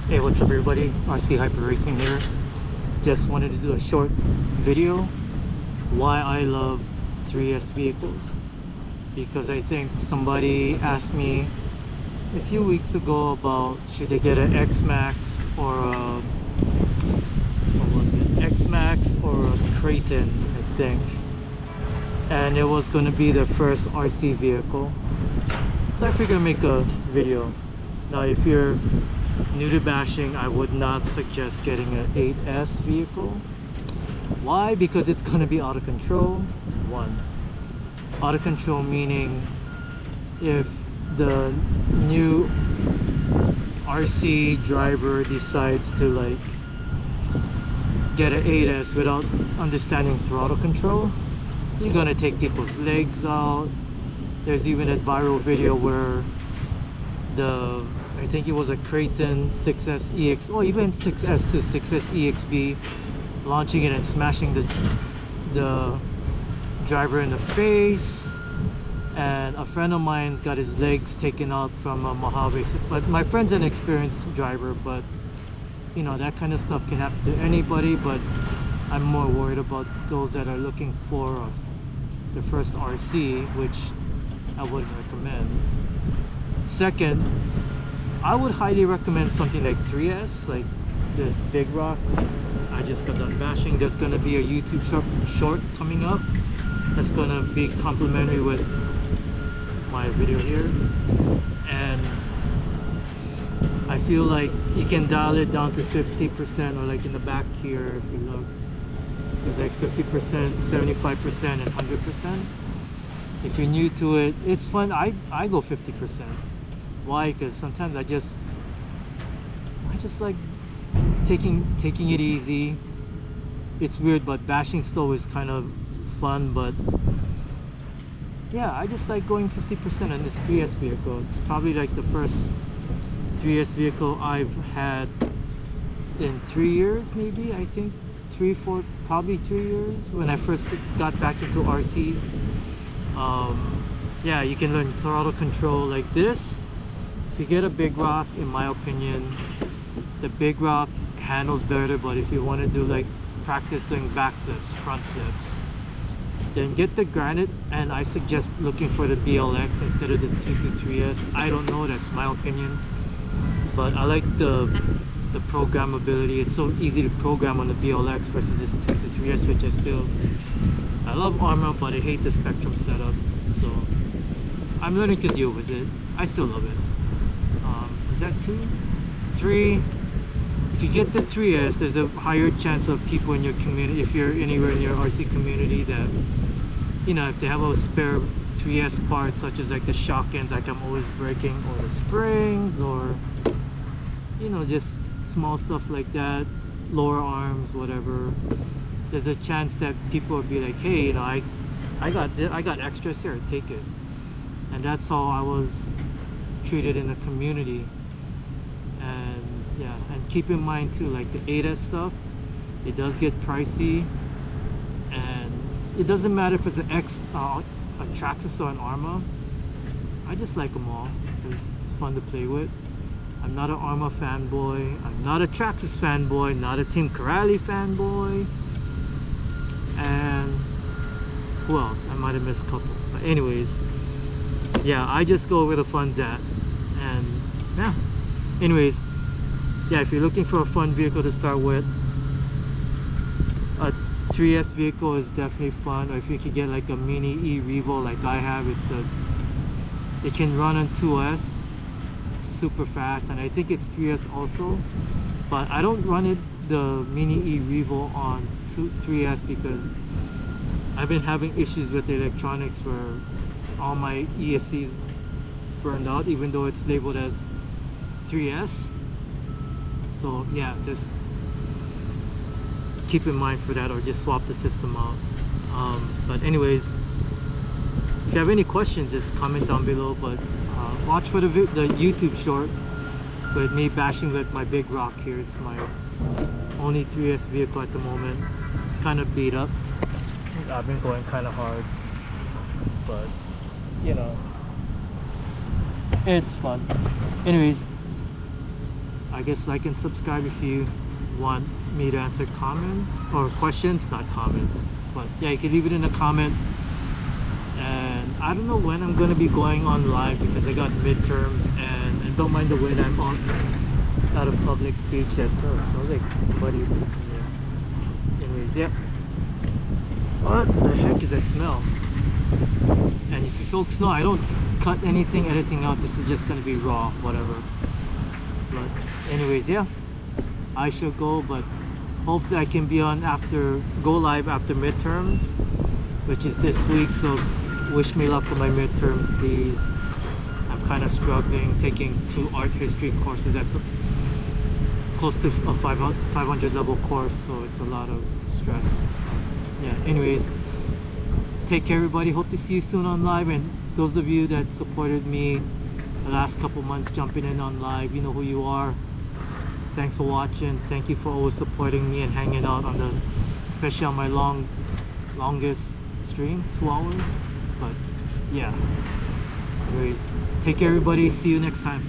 Hey, what's up everybody? RC Hyper Racing here. Just wanted to do a short video why I love 3S vehicles, because I think somebody asked me a few weeks ago about should I get an X-Max or a, what was it, X-Max or a Kraton, I think, and it was going to be the first RC vehicle, so I figured I'd make a video. Now if you're new to bashing, I would not suggest getting an 8S vehicle. Why? Because it's going to be out of control. It's one. Out of control meaning if the new RC driver decides to like get an 8S without understanding throttle control, you're going to take people's legs out. There's even a viral video where I think it was a Kraton 6S EX, or even 6S to 6S EXB, launching it and smashing the driver in the face. And a friend of mine's got his legs taken out from a Mojave. But my friend's an experienced driver, but you know, that kind of stuff can happen to anybody. But I'm more worried about those that are looking for the first RC, which I wouldn't recommend. Second, I would highly recommend something like 3S, like this Big Rock. I just got done bashing. There's going to be a YouTube short coming up that's going to be complimentary with my video here, and I feel like you can dial it down to 50%, or like in the back here if you look, there's like 50%, 75% and 100%. If you're new to it, it's fun. I go 50%. Why? Because sometimes I just like taking it easy. It's weird, but bashing still is kind of fun. But yeah, I just like going 50% on this 3S vehicle. It's probably like the first 3S vehicle I've had in 3 years, maybe. I think 3 years when I first got back into RCs. Yeah, you can learn throttle control like this. If you get a Big Rock, in my opinion, the Big Rock handles better. But if you want to do like practice doing backflips, front flips, then get the Granite, and I suggest looking for the BLX instead of the 223S. I don't know, that's my opinion, but I like the programmability. It's so easy to program on the BLX versus this 223S, which I love Arma, but I hate the Spectrum setup, so I'm learning to deal with it. I still love it. Is that 2? 3? If you get the 3S, there's a higher chance of people in your community, if you're anywhere in your RC community, that, you know, if they have a spare 3S parts, such as like the shock ends, like I'm always breaking, or the springs, or, you know, just small stuff like that, lower arms, whatever, there's a chance that people will be like, hey, you know, I got extras here, take it. And that's how I was treated in the community. And yeah, and keep in mind too, like the 8S stuff, it does get pricey, and it doesn't matter if it's an a Traxxas or an Arma. I just like them all because it's fun to play with. I'm not an Arma fanboy, I'm not a Traxxas fanboy, not a Team Corrali fanboy, and who else? I might have missed a couple, but anyways, yeah, I just go where the fun's at. And yeah, anyways, yeah, if you're looking for a fun vehicle to start with, a 3S vehicle is definitely fun. Or if you could get like a mini e-Revo like I have, it can run on 2S, it's super fast, and I think it's 3S also, but I don't run it, the mini e-Revo, on 3S because I've been having issues with the electronics where all my ESCs burned out, even though it's labeled as 3S. So yeah, just keep in mind for that, or just swap the system out. But anyways, if you have any questions, just comment down below. But watch for the YouTube short with me bashing with my Big Rock. Here's my only 3S vehicle at the moment. It's kind of beat up. I've been going kind of hard, but you know, it's fun. Anyways, I guess like and subscribe if you want me to answer comments or questions, not comments, but yeah, you can leave it in a comment. And I don't know when I'm gonna be going on live because I got midterms, and don't mind the wind. I'm on out of public beach that smells like somebody in there. Anyways, yeah. What the heck is that smell? And if you folks know, I don't cut anything, editing out. This is just gonna be raw, whatever. But anyways, yeah, I shall go, but hopefully I can be on after, go live after midterms, which is this week. So wish me luck for my midterms, please. I'm kind of struggling taking 2 art history courses. That's close to a 500 level course, so it's a lot of stress. So yeah, anyways, take care everybody. Hope to see you soon on live. And those of you that supported me the last couple months jumping in on live, you know who you are. Thanks for watching. Thank you for always supporting me and hanging out on the, especially on my longest stream, 2 hours. But yeah, anyways, take care everybody. See you next time.